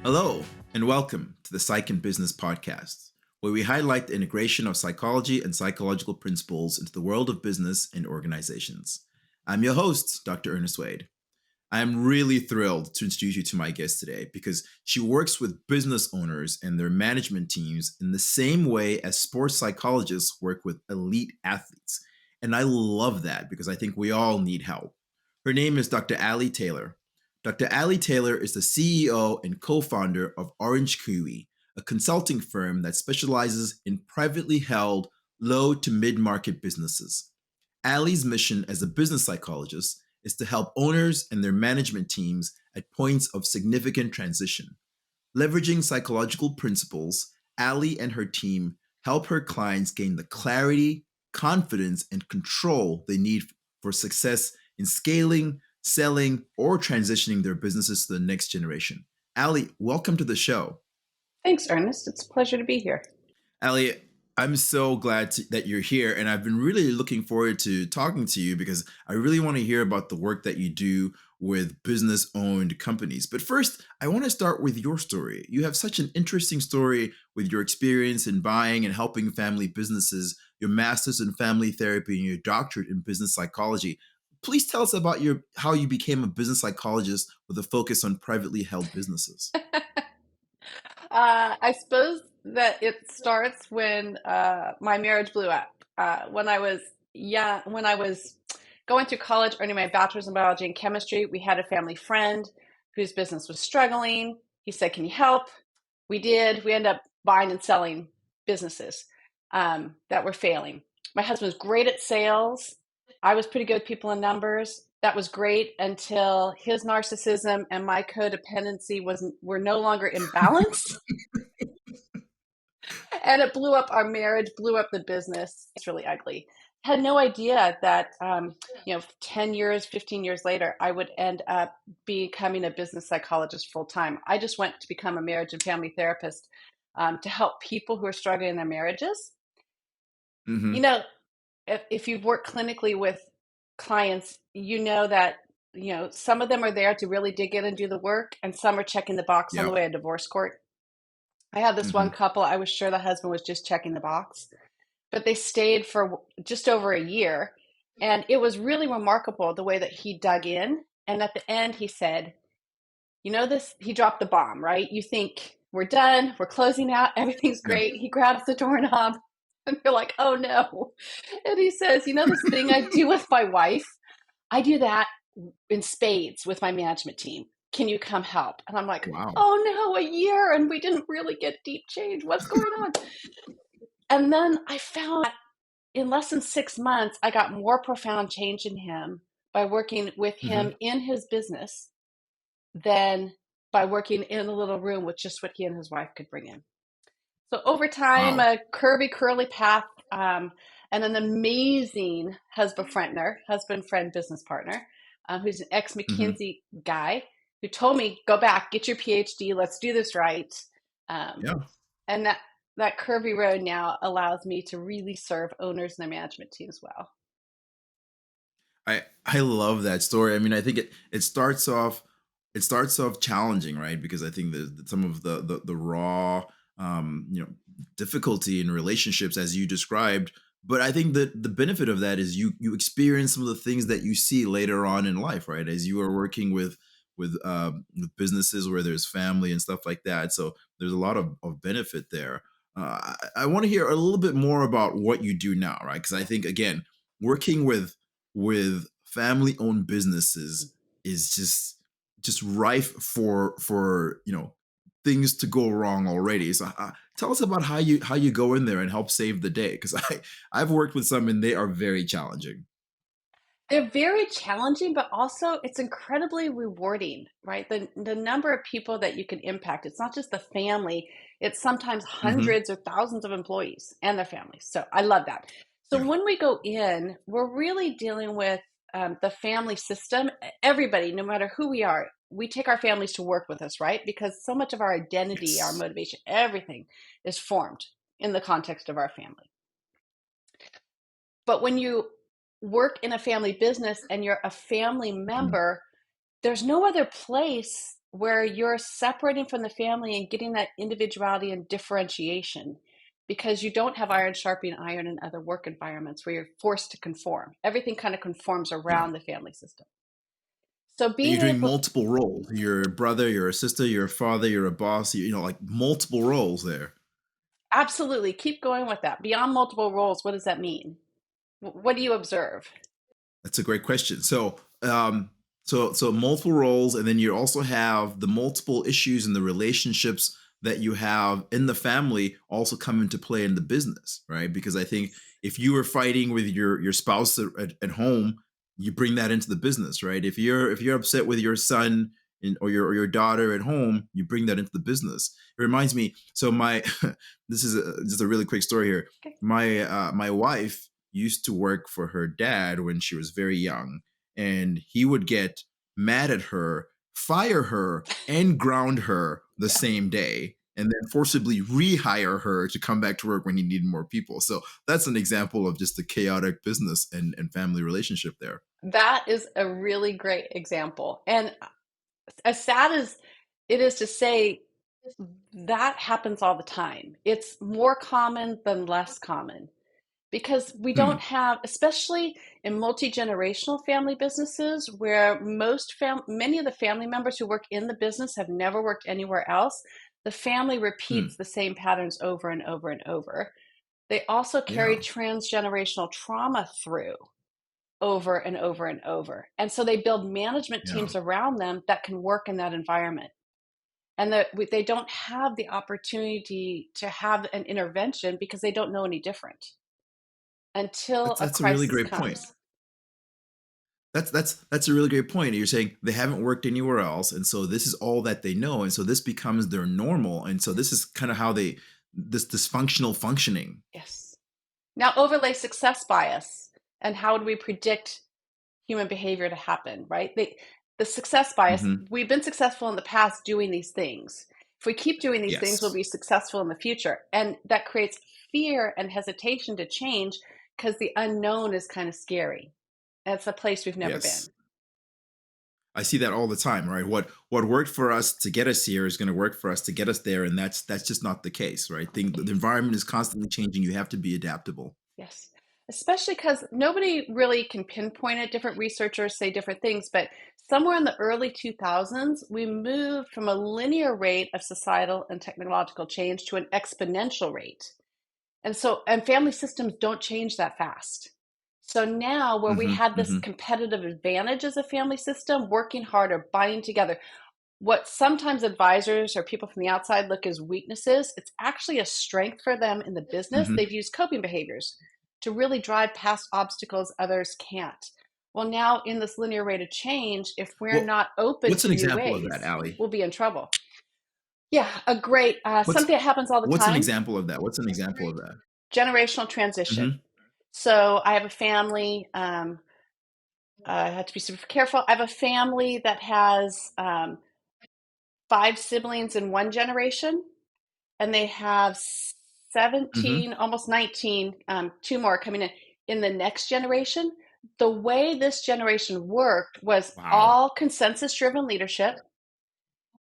Hello, and welcome to the Psych and Business Podcast, where we highlight the integration of psychology and psychological principles into the world of business and organizations. I'm your host, Dr. Ernest Wayde. I am really thrilled to introduce you to my guest today because she works with business owners and their management teams in the same way as sports psychologists work with elite athletes. And I love that because I think we all need help. Her name is Dr. Allie Taylor. Dr. Allie Taylor is the CEO and co-founder of Orange Kiwi, a consulting firm that specializes in privately held low to mid-market businesses. Allie's mission as a business psychologist is to help owners and their management teams at points of significant transition. Leveraging psychological principles, Allie and her team help her clients gain the clarity, confidence, and control they need for success in scaling, selling, or transitioning their businesses to the next generation. Allie, welcome to the show. Thanks, Ernest. It's a pleasure to be here. Allie, I'm so glad that you're here, and I've been really looking forward to talking to you because I really want to hear about the work that you do with business-owned companies. But first, I want to start with your story. You have such an interesting story with your experience in buying and helping family businesses, your master's in family therapy, and your doctorate in business psychology. Please tell us about how you became a business psychologist with a focus on privately held businesses. I suppose that it starts when my marriage blew up. When I was young, when I was going through college, earning my bachelor's in biology and chemistry, we had a family friend whose business was struggling. He said, "Can you help?" We did. We ended up buying and selling businesses that were failing. My husband was great at sales. I was pretty good with people and numbers. That was great until his narcissism and my codependency were no longer in balance. And it blew up our marriage, blew up the business. It's really ugly. Had no idea that 10 years, 15 years later, I would end up becoming a business psychologist full time. I just went to become a marriage and family therapist to help people who are struggling in their marriages. Mm-hmm. You know, if you've worked clinically with clients, you know that some of them are there to really dig in and do the work, and some are checking the box on the way to divorce court. I had this one couple, I was sure the husband was just checking the box, but they stayed for just over a year, and it was really remarkable the way that he dug in. And at the end, he said, he dropped the bomb, right? You think we're done, we're closing out, everything's great. He grabs the doorknob, and you're like, oh no. And he says, this thing I do with my wife, I do that in spades with my management team. Can you come help? And I'm like, wow. Oh no, a year and we didn't really get deep change. What's going on? And then I found in less than 6 months, I got more profound change in him by working with him in his business than by working in a little room with just what he and his wife could bring in. So over time, a curvy, curly path, and an amazing husband, friend, business partner, who's an ex-McKinsey guy who told me, go back, get your PhD, let's do this right. And that curvy road now allows me to really serve owners and their management teams well. I love that story. I mean, I think it starts off challenging, right? Because I think that some of the raw difficulty in relationships, as you described. But I think that the benefit of that is you experience some of the things that you see later on in life, right? As you are working with businesses where there's family and stuff like that. So there's a lot of benefit there. I want to hear a little bit more about what you do now, right? Because I think, again, working with family-owned businesses is just rife for things to go wrong already. So tell us about how you go in there and help save the day, because I've worked with some and they are very challenging. They're very challenging, but also it's incredibly rewarding, right? The number of people that you can impact, it's not just the family, it's sometimes hundreds or thousands of employees and their families. So I love that. So when we go in, we're really dealing with the family system. Everybody, no matter who we are, we take our families to work with us, right? Because so much of our identity, our motivation, everything is formed in the context of our family. But when you work in a family business and you're a family member, there's no other place where you're separating from the family and getting that individuality and differentiation because you don't have iron sharpening iron in other work environments where you're forced to conform. Everything kind of conforms Yeah. around the family system. So And you're being doing able, multiple roles. You're a brother, you're a sister, you're a father, you're a boss, like multiple roles there. absolutely keep going with that. Beyond multiple roles, what does that mean? What do you observe? That's a great question. So multiple roles, and then you also have the multiple issues and the relationships that you have in the family also come into play in the business, right? Because I think if you were fighting with your spouse at home, you bring that into the business, right? If you're upset with your son or your daughter at home, you bring that into the business. It reminds me. So my this is just a really quick story here. Okay. My wife used to work for her dad when she was very young, and he would get mad at her, fire her, and ground her the Yeah. same day, and then forcibly rehire her to come back to work when he needed more people. So that's an example of just the chaotic business and family relationship there. That is a really great example. And as sad as it is to say, that happens all the time. It's more common than less common because we don't Hmm. have, especially in multi-generational family businesses where many of the family members who work in the business have never worked anywhere else. The family Hmm. repeats the same patterns over and over and over. They also carry Yeah. transgenerational trauma through over and over and over. And so they build management Yeah. teams around them that can work in that environment. And that they don't have the opportunity to have an intervention because they don't know any different until a That's a really crisis great point. comes. That's a really great point. You're saying they haven't worked anywhere else, and so this is all that they know, and so this becomes their normal, and so this is kind of how they this dysfunctional functioning. Yes. Now overlay success bias and how do we predict human behavior to happen, right? The success bias, Hmm. we've been successful in the past doing these things. If we keep doing these things, we'll Yes. be successful in the future. And that creates fear and hesitation to change because the unknown is kind of scary. And it's a place we've never Yes. been. I see that all the time, right? What worked for us to get us here is going to work for us to get us there, and that's just not the case, right? The environment is constantly changing. You have to be adaptable. Yes. Especially because nobody really can pinpoint it. Different researchers say different things, but somewhere in the early 2000s, we moved from a linear rate of societal and technological change to an exponential rate. And family systems don't change that fast. So now, where we Hmm. had this Hmm. competitive advantage as a family system, working harder, binding together, what sometimes advisors or people from the outside look as weaknesses, it's actually a strength for them in the business. Hmm. They've used coping behaviors to really drive past obstacles others can't. Well, now in this linear rate of change, if we're Well, not open what's to an new example of that, ways, Allie? we'll be in trouble. Yeah, a great What's something that happens all the what's an time: example of that? What's an example of that? generational transition. Hmm. So I have a family. I have to be super careful. I have a family that has five siblings in one generation, and they have Hmm. 17, almost 19, two more coming in the next generation. The way this generation worked was Wow. all consensus driven leadership,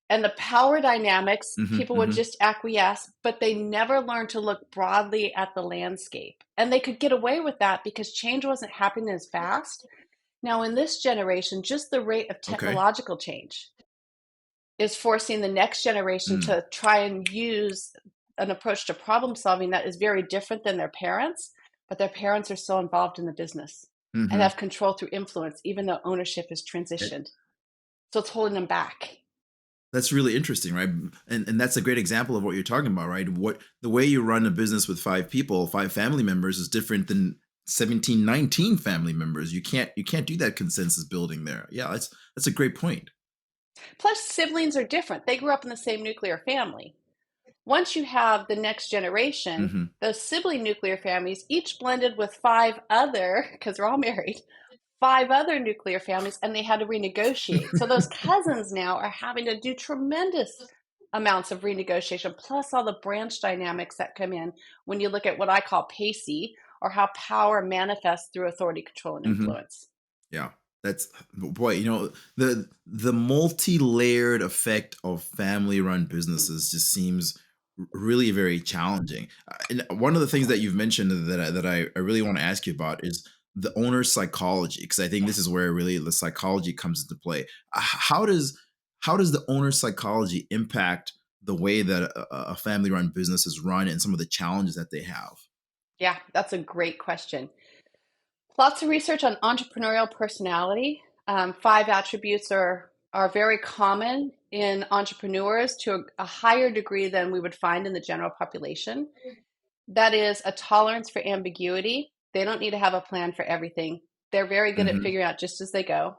and the power dynamics, Hmm. people would Hmm. just acquiesce, but they never learned to look broadly at the landscape. And they could get away with that because change wasn't happening as fast. Now, in this generation, just the rate of Okay. technological change is forcing the next generation Mm. to try and use an approach to problem solving that is very different than their parents, but their parents are still involved in the business and Hmm. have control through influence, even though ownership is transitioned. So it's holding them back. That's really interesting, right? And that's a great example of what you're talking about, right? What the way you run a business with five people, five family members is different than 17, 19 family members. You can't do that consensus building there. Yeah, that's a great point. Plus, siblings are different. They grew up in the same nuclear family. Once you have the next generation, Hmm. those sibling nuclear families, each blended with five other, because they're all married, five other nuclear families, and they had to renegotiate. So those cousins now are having to do tremendous amounts of renegotiation, plus all the branch dynamics that come in when you look at what I call PACey, or how power manifests through authority, control, and Hmm. influence. Yeah. That's boy, the multi-layered effect of family-run businesses just seems really very challenging. And one of the things that you've mentioned that I really want to ask you about is the owner's psychology, because I think Yeah. this is where really the psychology comes into play. How does the owner's psychology impact the way that a family-run business is run and some of the challenges that they have? Yeah, that's a great question. Lots of research on entrepreneurial personality. Five attributes are very common in entrepreneurs to a higher degree than we would find in the general population. That is a tolerance for ambiguity. They don't need to have a plan for everything. They're very good at Hmm. figuring out just as they go.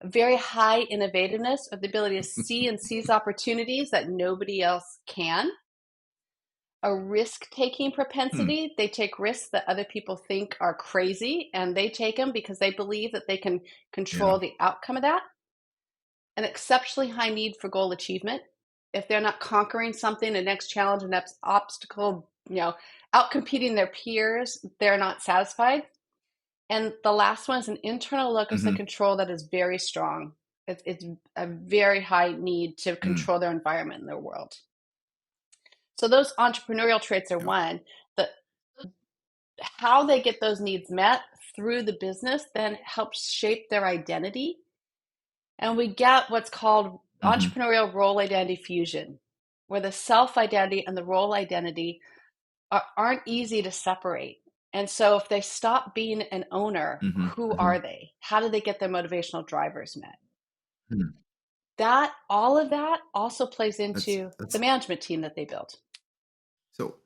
A very high innovativeness of the ability to see and seize opportunities that nobody else can. A risk-taking Hmm. propensity. They take risks that other people think are crazy, and they take them because they believe that they can Yeah. control the outcome of that. An exceptionally high need for goal achievement. If they're not conquering something, the next challenge, the next obstacle, outcompeting their peers, they're not satisfied. And the last one is an internal locus of Hmm. control that is very strong. It's a very high need to Mm. control their environment and their world. So those entrepreneurial traits are Yeah. one. The how they get those needs met through the business then helps shape their identity. And we get what's called Hmm. entrepreneurial role identity fusion, where the self identity and the role identity aren't easy to separate. And so if they stop being an owner, Hmm. who Hmm. are they? How do they get their motivational drivers met? Hmm. That all of that also plays That's into the that's management team that they built. so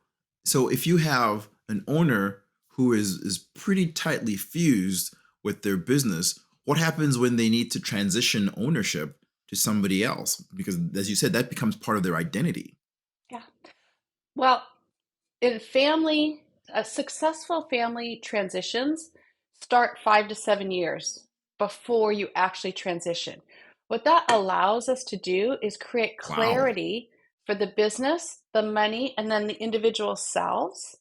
so if you have an owner who is pretty tightly fused with their business, what happens when they need to transition ownership to somebody else? Because as you said, that becomes part of their identity. Yeah. Well, in family, successful family transitions start 5 to 7 years before you actually transition. What that allows us to do is create Wow. clarity for the business, the money, and then the individual selves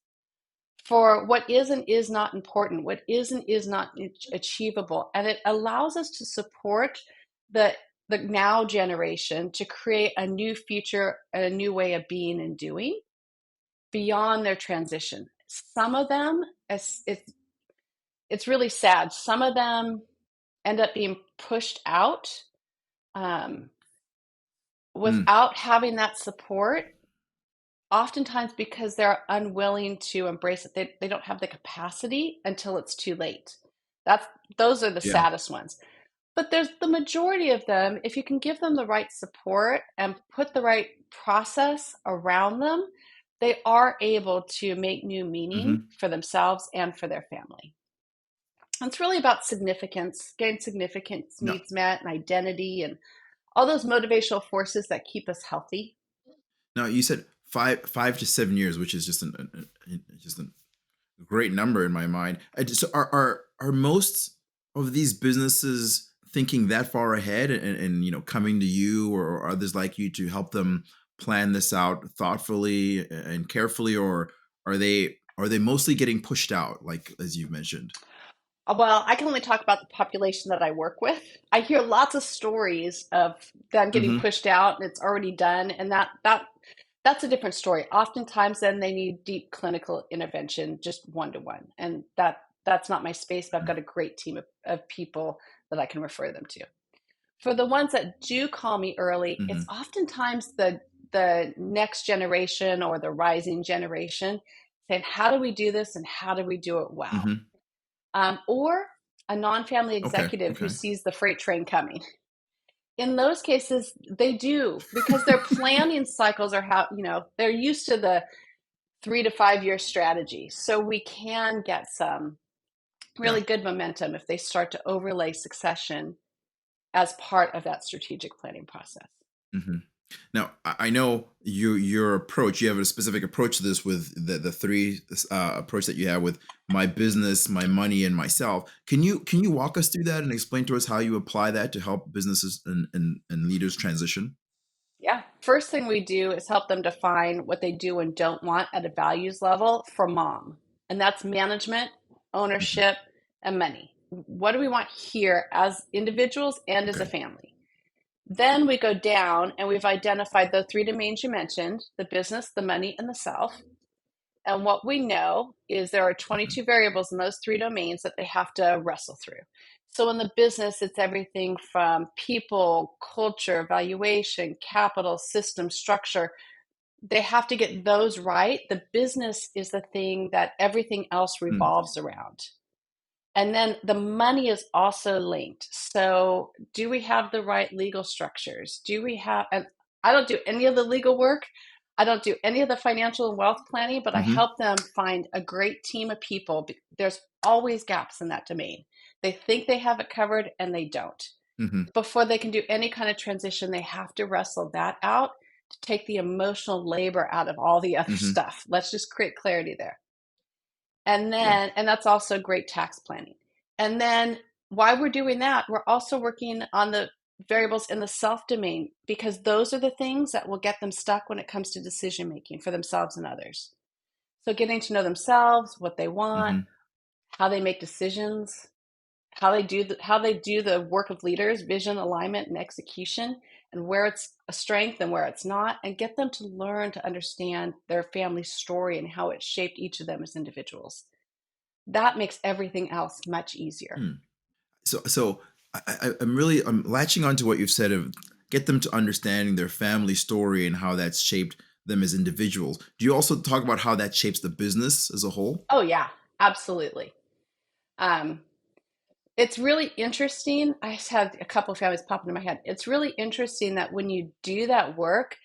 for what is and is not important, what is and is not achievable. And it allows us to support the the now generation to create a new future and a new way of being and doing beyond their transition. Some of them, it's really sad. Some of them end up being pushed out um, Mm. without having that support, oftentimes because they're unwilling to embrace it. They don't have the capacity until it's too late. That's those are the Yeah. saddest ones. But there's the majority of them, if you can give them the right support and put the right process around them, they are able to make new meaning Hmm. for themselves and for their family. And it's really about significance, getting significance No. needs met and identity and all those motivational forces that keep us healthy. Now you said 5 to 7 years, which is just a great number in my mind. So are most of these businesses thinking that far ahead and coming to you or others like you to help them plan this out thoughtfully and carefully, or are they mostly getting pushed out, like as you've mentioned? Well, I can only talk about the population that I work with. I hear lots of stories of them getting Hmm. pushed out and it's already done, and that's a different story. Oftentimes, then they need deep clinical intervention, just one to one, and that's not my space. But I've got a great team of people that I can refer them to. For the ones that do call me early, it's Hmm. oftentimes the next generation or the rising generation saying, "How do we do this, and how do we do it well?" Hmm. Or a non-family Okay. executive who Okay. sees the freight train coming. In those cases, they do because their planning cycles are they're used to the 3 to 5 year strategy. So we can get some Yeah. really good momentum if they start to overlay succession as part of that strategic planning process. Hmm. Now, I know your approach. You have a specific approach to this with the three approach that you have with my business, my money, and myself. Can you walk us through that and explain to us how you apply that to help businesses and leaders transition? Yeah. First thing we do is help them define what they do and don't want at a values level for mom. And that's management, Hmm. ownership, and money. what do we want here as individuals and as a Okay. family? Then we go down and we've identified the three domains you mentioned, the business, the money, and the self. And what we know is there are Mhm. 22 variables in those three domains that they have to wrestle through. So in the business, it's everything from people, culture, valuation, capital, system, structure. They have to get those right. The business is the thing that everything else Mm. revolves around. And then the money is also linked. So, do we have the right legal structures? Do we have, and I don't do any of the legal work. I don't do any of the financial and wealth planning, but I Mhm. help them find a great team of people. There's always gaps in that domain. They think they have it covered and they don't. Mhm. Before they can do any kind of transition, they have to wrestle that out to take the emotional labor out of all the other Mhm. stuff. Let's just create clarity there. And Yeah. then, and that's also great tax planning. And then while we're doing that, we're also working on the variables in the self domain because those are the things that will get them stuck when it comes to decision making for themselves and others. So getting to know themselves, what they want, Mhm. how they make decisions, how they do the work of leaders, vision, alignment, and execution, and where it's a strength and where it's not, and get them to learn to understand their family story and how it shaped each of them as individuals. That makes everything else much easier. Mm. So I'm latching on to what you've said of get them to understanding their family story and how that's shaped them as individuals. Do you also talk about how that shapes the business as a whole? Oh yeah, absolutely. Um, it's really interesting. I just had a couple of families pop into my head. It's really interesting that when you do that work,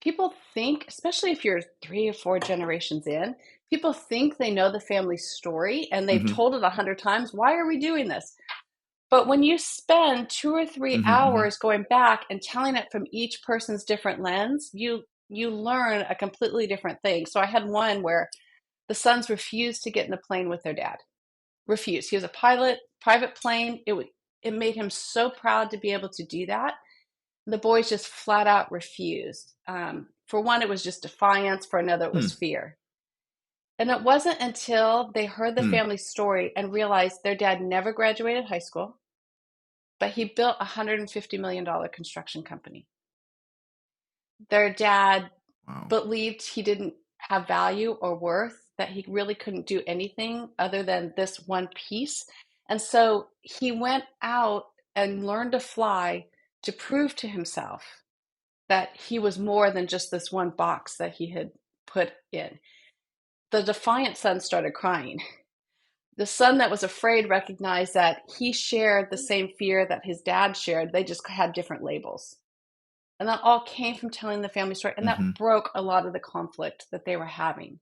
people think, especially if you're 3 or 4 generations in, people think they know the family story and they've Mhm. told it 100 times. Why are we doing this? But when you spend 2 or 3 Mhm. Mhm. hours going back and telling it from each person's different lens, you learn a completely different thing. So I had one where the sons refused to get in the plane with their dad. Refused. He was a pilot, private plane. It made him so proud to be able to do that. The boys just flat out refused. For one, it was just defiance. For another, it was Hmm. fear. And it wasn't until they heard the Hmm. family story and realized their dad never graduated high school, but he built a $150 million construction company. Their dad Wow. believed he didn't have value or worth, that he really couldn't do anything other than this one piece. And so he went out and learned to fly to prove to himself that he was more than just this one box that he had put in. The defiant son started crying. The son that was afraid recognized that he shared the same fear that his dad shared. They just had different labels. And that all came from telling the family story. And that Mhm. broke a lot of the conflict that they were having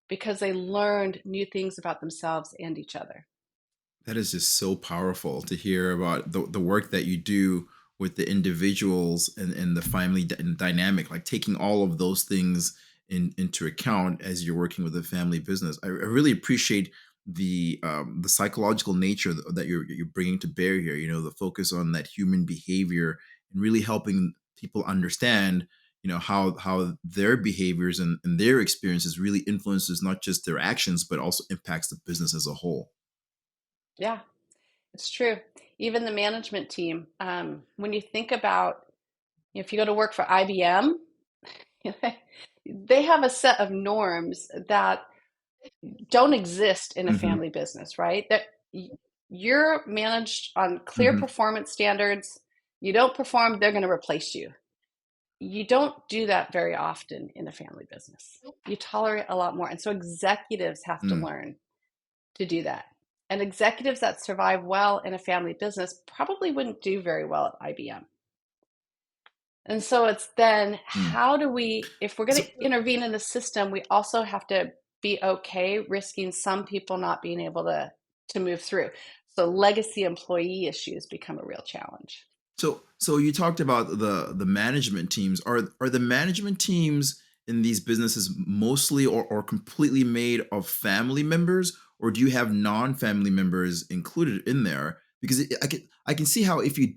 because they learned new things about themselves and each other. That is just so powerful to hear about the work that you do with the individuals and the family dynamic, like taking all of those things into account as you're working with a family business. I really appreciate the psychological nature that you're bringing to bear here. You know, the focus on that human behavior and really helping people understand, you know, how their behaviors and their experiences really influences not just their actions but also impacts the business as a whole. Yeah, it's true. Even the management team, when you think about, if you go to work for IBM, they have a set of norms that don't exist in a Hmm. family business, right? That you're managed on clear Hmm. performance standards. You don't perform, they're going to replace you. You don't do that very often in a family business. You tolerate a lot more. And so executives have to Mm. learn to do that. And executives that survive well in a family business probably wouldn't do very well at IBM. And so it's then, Mm. how do we, if we're going So, to intervene in the system, we also have to be okay risking some people not being able to move through. So legacy employee issues become a real challenge. so you talked about the management teams. Are the management teams in these businesses mostly or completely made of family members, or do you have non-family members included in there? Because I can see how if you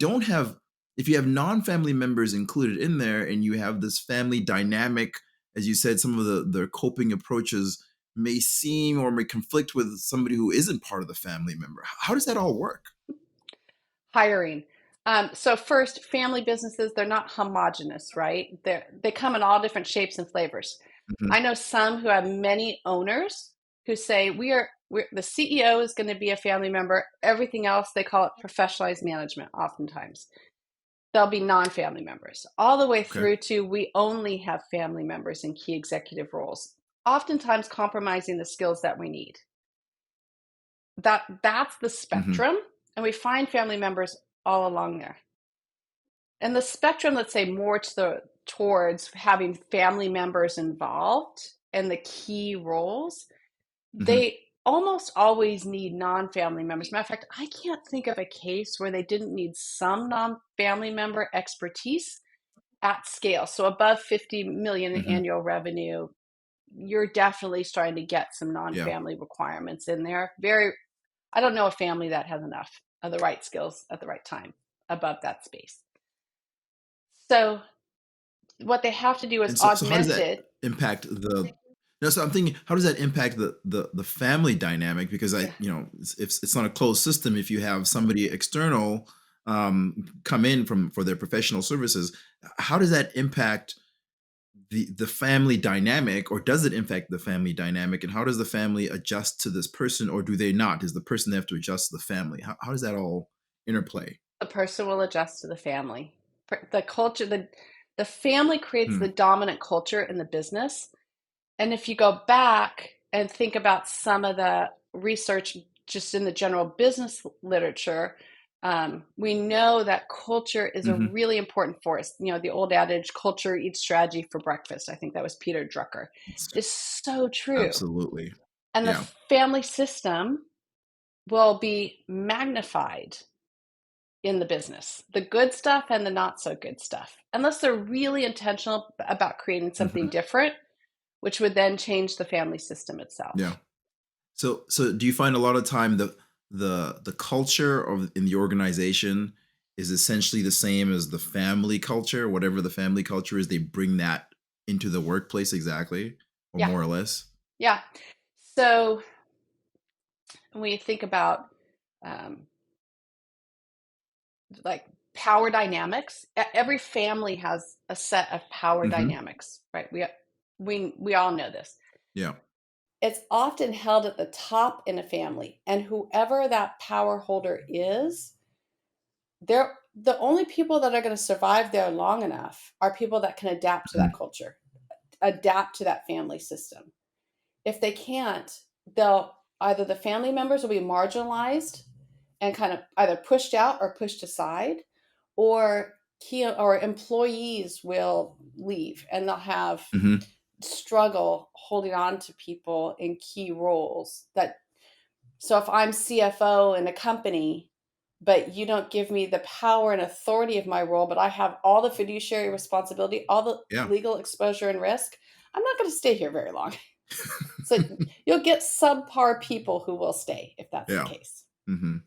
have non-family members included in there and you have this family dynamic, as you said, some of the coping approaches. may seem or may conflict with somebody who isn't part of the family member? How does that all work? Hiring. So first, family businesses, they're not homogenous, right? They come in all different shapes and flavors. Hmm. I know some who have many owners who say the CEO is going to be a family member. Everything else, they call it professionalized management oftentimes. They'll be non-family members, all the way Okay. through to we only have family members in key executive roles, oftentimes compromising the skills that we need. That's the Hmm. spectrum, and we find family members all along there. And the spectrum, let's say more towards having family members involved in the key roles, Hmm. they almost always need non-family members. Matter of fact, I can't think of a case where they didn't need some non-family member expertise at scale. So above 50 million in Hmm. annual revenue, you're definitely starting to get some Yeah. non-family requirements in there. I don't know a family that has enough of the right skills at the right time above that space. So what they have to do is And so how does augment that it. impact the no, so I'm thinking, how does that impact the family dynamic? Because Yeah, it's not a closed system. If you have somebody external come in for their professional services, how does that impact the family dynamic, or does it impact the family dynamic? And how does the family adjust to this person, or do they not? Does the person have to adjust to the family? How does that all interplay? the person will adjust to the family. The culture, the family creates Hmm. the dominant culture in the business. And if you go back and think about some of the research just in the general business literature, we know that culture is a Hmm. really important force. You know, the old adage, culture eats strategy for breakfast. I think that was Peter Drucker. Is so true. Absolutely. And the Yeah. family system will be magnified in the business, the good stuff and the not so good stuff, unless they're really intentional about creating something Hmm. different, which would then change the family system Yeah. itself. So do you find a lot of time the culture of in the organization is essentially the same as the family culture, whatever the family culture is, they bring that into the workplace exactly, or Yeah, more or less? yeah. So when you think about um, like power dynamics, every family has a set of power Hmm. dynamics, right? We all know this. Yeah. It's often held at the top in a family, and whoever that power holder is, they're the only people that are going to survive there long enough are people that can adapt to that Mhm. culture, adapt to that family system. If they can't, they'll either the family members will be marginalized and kind of either pushed out or pushed aside, or key or employees will leave and they'll have Mhm. struggle holding on to people in key roles that. So if I'm CFO in a company, but you don't give me the power and authority of my role, but I have all the fiduciary responsibility, all the Yeah. legal exposure and risk, I'm not going to stay here very long. So you'll get subpar people who will stay if that's the Yeah. case. Mhm.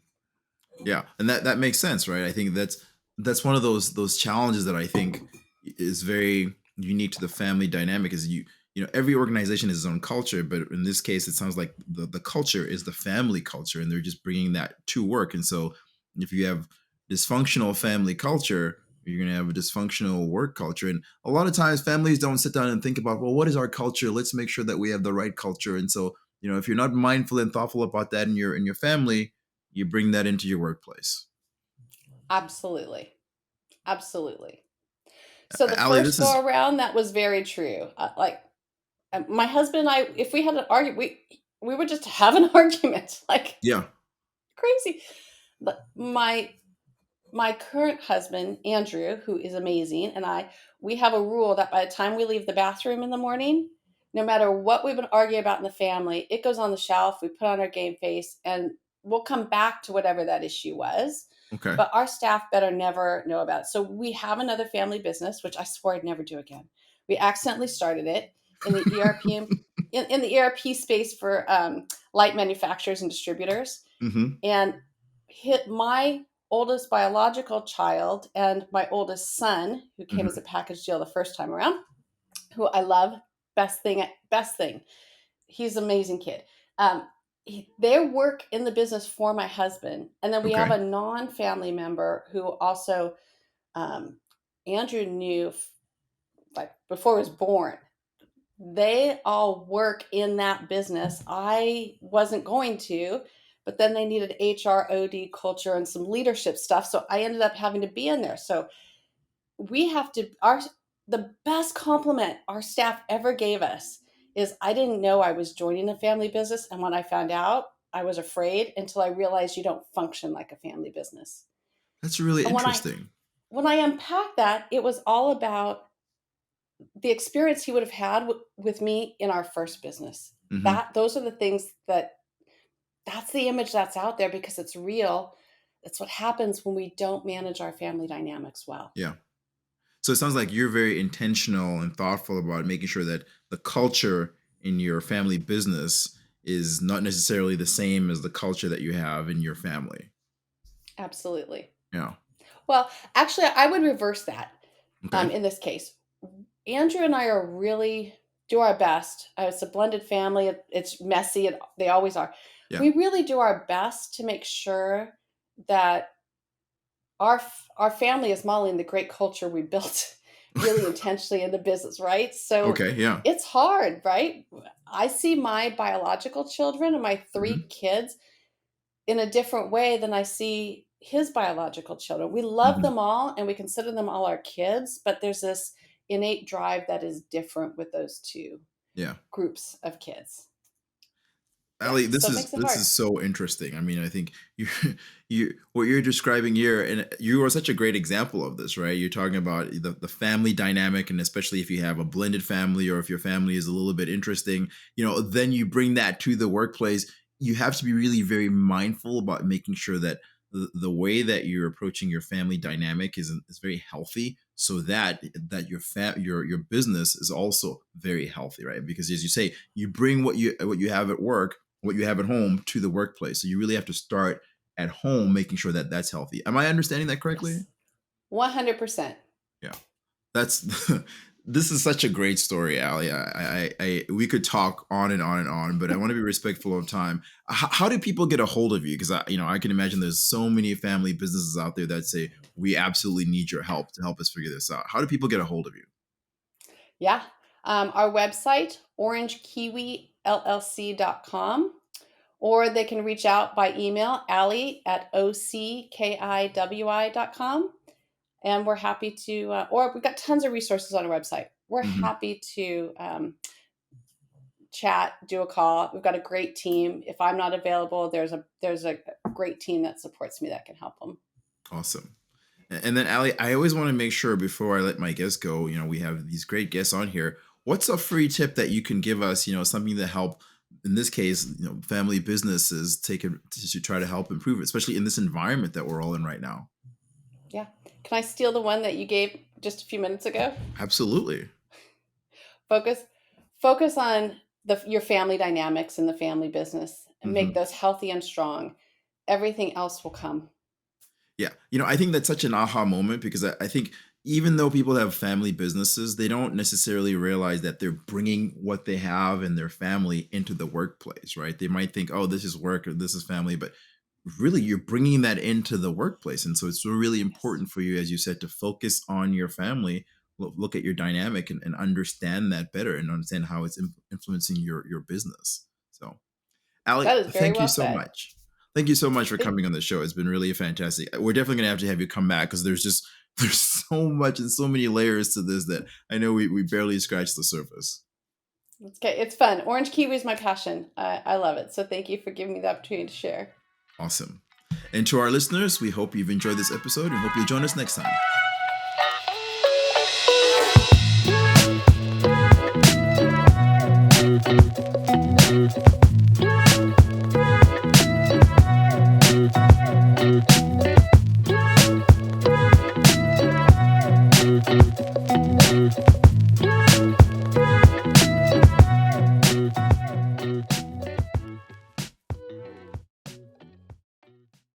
Yeah, and that makes sense, right? I think that's one of those challenges that I think is very unique to the family dynamic. Is every organization has its own culture, but in this case, it sounds like the culture is the family culture, and they're just bringing that to work. And so, if you have dysfunctional family culture, you're going to have a dysfunctional work culture. And a lot of times, families don't sit down and think about, well, what is our culture? Let's make sure that we have the right culture. And so, if you're not mindful and thoughtful about that in your family, you bring that into your workplace. Absolutely. Absolutely. So the Allie, this first is go around, that was very true. My husband and I, if we had an argument, we would just have an argument like yeah. crazy. But my current husband, Andrew, who is amazing, and we have a rule that by the time we leave the bathroom in the morning, no matter what we've been arguing about in the family, it goes on the shelf, we put on our game face, and we'll come back to whatever that issue was. Okay. But our staff better never know about it. So we have another family business, which I swore I'd never do again. We accidentally started it in the ERP in the ERP space for light manufacturers and distributors, Hmm. and hit my oldest biological child and my oldest son, who came as a Hmm. package deal the first time around, who I love. Best thing, best thing. He's an amazing kid. They work in the business for my husband, and then we have Okay. a non-family member who also um, Andrew knew like before he was born. They all work in that business. I wasn't going to, but then they needed HR, OD, culture, and some leadership stuff. So I ended up having to be in there. So we have to, the best compliment our staff ever gave us is I didn't know I was joining a family business. And when I found out, I was afraid until I realized you don't function like a family business. That's really And interesting. when I unpacked that, it was all about the experience he would have had with me in our first business. Hmm. Those are the things that's the image that's out there because it's real. That's what happens when we don't manage our family dynamics well. Yeah. So it sounds like you're very intentional and thoughtful about making sure that the culture in your family business is not necessarily the same as the culture that you have in your family. Absolutely. Yeah. Well, actually, I would reverse that Okay. in this case. Andrew and I are really do our best. It's a blended family. It's messy, and they always are. Yeah. We really do our best to make sure that our family is modeling the great culture we built really intentionally in the business, right? So Okay. Yeah. it's hard, right? I see my biological children and my Hmm. three kids in a different way than I see his biological children. We love Hmm. them all and we consider them all our kids, but there's this innate drive that is different with those two Yeah. groups of kids. Yeah, Ali, so this it is makes it this hard. is so interesting. I mean, I think you you what you're describing here, and you are such a great example of this, right? You're talking about the family dynamic, and especially if you have a blended family or if your family is a little bit interesting, then you bring that to the workplace. You have to be really very mindful about making sure that the way that you're approaching your family dynamic is very healthy, so that your business is also very healthy, right? Because as you say, you bring what you have at work, what you have at home to the workplace. So you really have to start at home, making sure that that's healthy. Am I understanding that correctly? Yes. 100%. Yeah, that's this is such a great story, Ali. We could talk on and on and on, but I want to be respectful of time. How do people get a hold of you? Because I can imagine there's so many family businesses out there that say we absolutely need your help to help us figure this out. How do people get a hold of you? Yeah. Our website, orangekiwillc.com, or they can reach out by email, Allie at OCKIWI.com. And we're happy to, or we've got tons of resources on our website. We're Hmm. happy to chat, do a call. We've got a great team. If I'm not available, there's a great team that supports me that can help them. Awesome. And then, Ali, I always want to make sure before I let my guests go, we have these great guests on here. What's a free tip that you can give us, something to help, in this case, family businesses take it to try to help improve it, especially in this environment that we're all in right now? Yeah. Can I steal the one that you gave just a few minutes ago? Absolutely. Focus focus on your family dynamics in the family business and make Hmm. those healthy and strong. Everything else will come. Yeah. I think that's such an aha moment because I think even though people have family businesses, they don't necessarily realize that they're bringing what they have in their family into the workplace, right? They might think, oh, this is work or this is family, but really you're bringing that into the workplace. And so it's really Yes. important for you, as you said, to focus on your family, look at your dynamic and understand that better and understand how it's influencing your business. So Ali, That is very thank you well so said. much. Thank you so much for Thank coming on the show. It's been really fantastic. We're definitely gonna have you come back because there's so much and so many layers to this that I know we barely scratched the surface. Okay, it's fun. Orange Kiwi is my passion. I love it. So thank you for giving me the opportunity to share. Awesome. And to our listeners, we hope you've enjoyed this episode and hope you'll join us next time.